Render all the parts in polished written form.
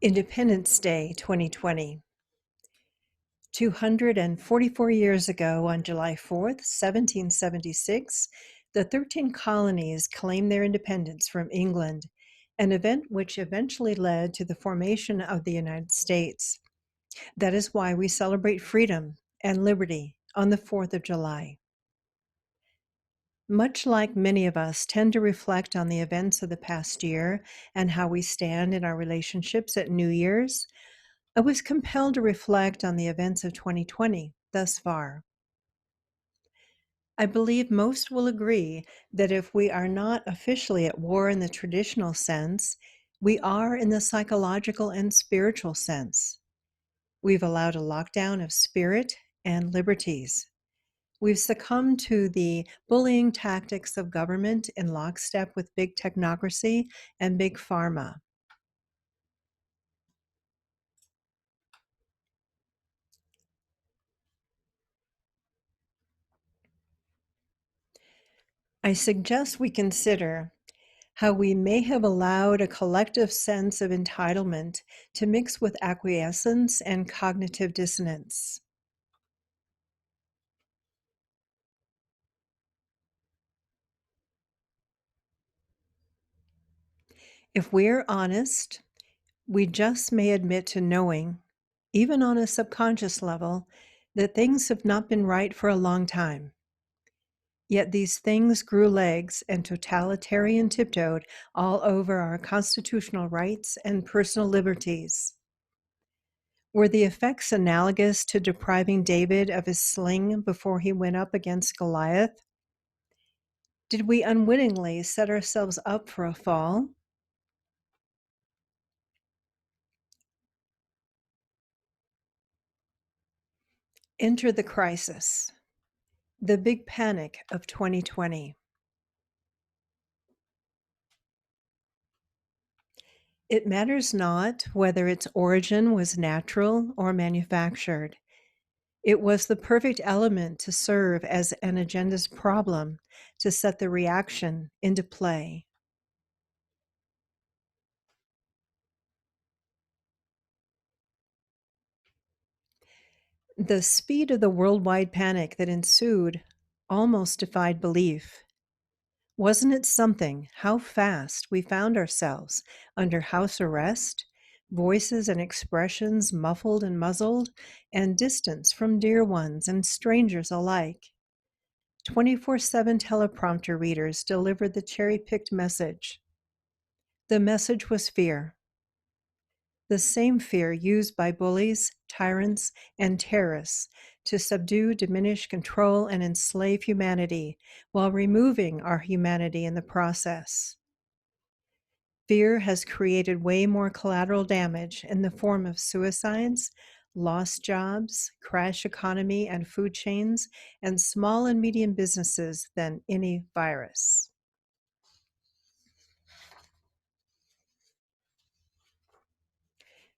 Independence Day 2020. 244 years ago, on July 4th, 1776, the 13 colonies claimed their independence from England, an event which eventually led to the formation of the United States. That is why we celebrate freedom and liberty on the 4th of July. Much like many of us tend to reflect on the events of the past year and how we stand in our relationships at New Year's, I was compelled to reflect on the events of 2020 thus far. I believe most will agree that if we are not officially at war in the traditional sense, we are in the psychological and spiritual sense. We've allowed a lockdown of spirit and liberties. We've succumbed to the bullying tactics of government in lockstep with big technocracy and big pharma. I suggest we consider how we may have allowed a collective sense of entitlement to mix with acquiescence and cognitive dissonance. If we're honest, we just may admit to knowing, even on a subconscious level, that things have not been right for a long time. Yet these things grew legs and totalitarian tiptoed all over our constitutional rights and personal liberties. Were the effects analogous to depriving David of his sling before he went up against Goliath? Did we unwittingly set ourselves up for a fall? Enter the crisis, the big panic of 2020. It matters not whether its origin was natural or manufactured. It was the perfect element to serve as an agenda's problem, to set the reaction into play. The speed of the worldwide panic that ensued almost defied belief. Wasn't it something how fast we found ourselves under house arrest, voices and expressions muffled and muzzled, and distance from dear ones and strangers alike? 24/7 teleprompter readers delivered the cherry-picked message. The message was fear. The same fear used by bullies, tyrants, and terrorists to subdue, diminish, control, and enslave humanity while removing our humanity in the process. Fear has created way more collateral damage in the form of suicides, lost jobs, crash economy and food chains, and small and medium businesses than any virus.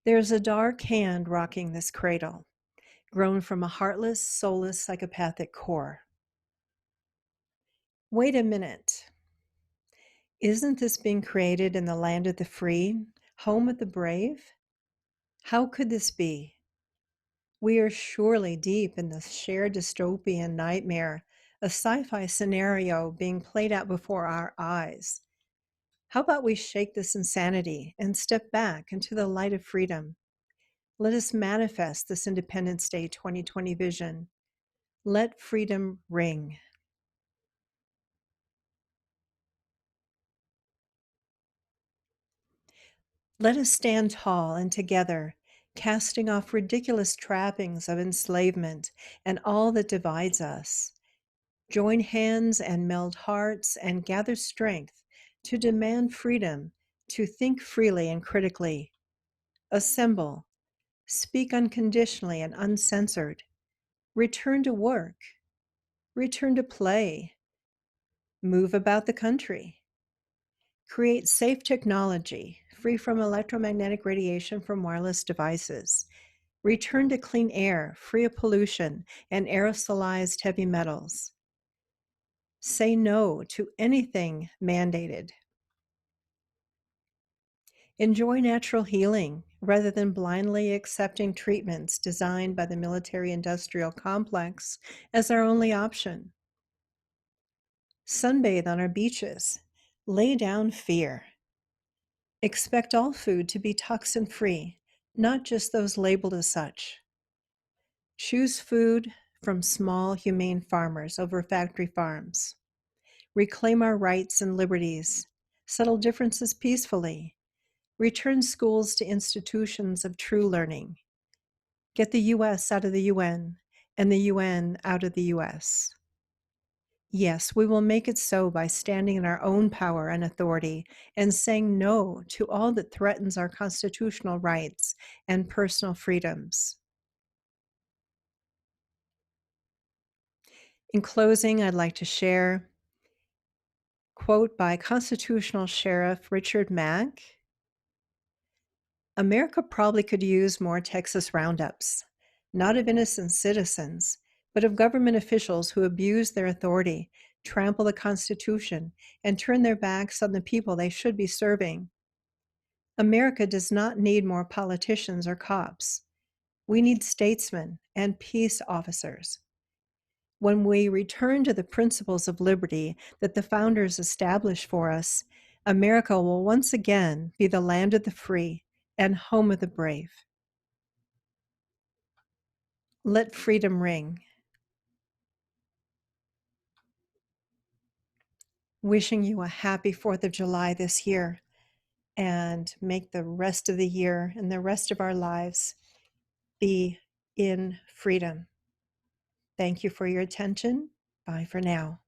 There's a dark hand rocking this cradle, grown from a heartless, soulless, psychopathic core. Wait a minute. Isn't this being created in the land of the free, home of the brave? How could this be? We are surely deep in the shared dystopian nightmare, a sci-fi scenario being played out before our eyes. How about we shake this insanity and step back into the light of freedom? Let us manifest this Independence Day 2020 vision. Let freedom ring. Let us stand tall and together, casting off ridiculous trappings of enslavement and all that divides us. Join hands and meld hearts and gather strength to demand freedom, to think freely and critically. Assemble, speak unconditionally and uncensored. Return to work, return to play, move about the country. Create safe technology, free from electromagnetic radiation from wireless devices. Return to clean air, free of pollution and aerosolized heavy metals. Say no to anything mandated. Enjoy natural healing rather than blindly accepting treatments designed by the military industrial complex as our only option. Sunbathe on our beaches. Lay down fear. Expect all food to be toxin free, not just those labeled as such. Choose food from small, humane farmers over factory farms. Reclaim our rights and liberties. Settle differences peacefully. Return schools to institutions of true learning. Get the US out of the UN and the UN out of the US. Yes, we will make it so by standing in our own power and authority and saying no to all that threatens our constitutional rights and personal freedoms. In closing, I'd like to share a quote by Constitutional Sheriff Richard Mack. America probably could use more Texas roundups, not of innocent citizens, but of government officials who abuse their authority, trample the Constitution, and turn their backs on the people they should be serving. America does not need more politicians or cops. We need statesmen and peace officers. When we return to the principles of liberty that the founders established for us, America will once again be the land of the free and home of the brave. Let freedom ring. Wishing you a happy 4th of July this year, and make the rest of the year and the rest of our lives be in freedom. Thank you for your attention. Bye for now.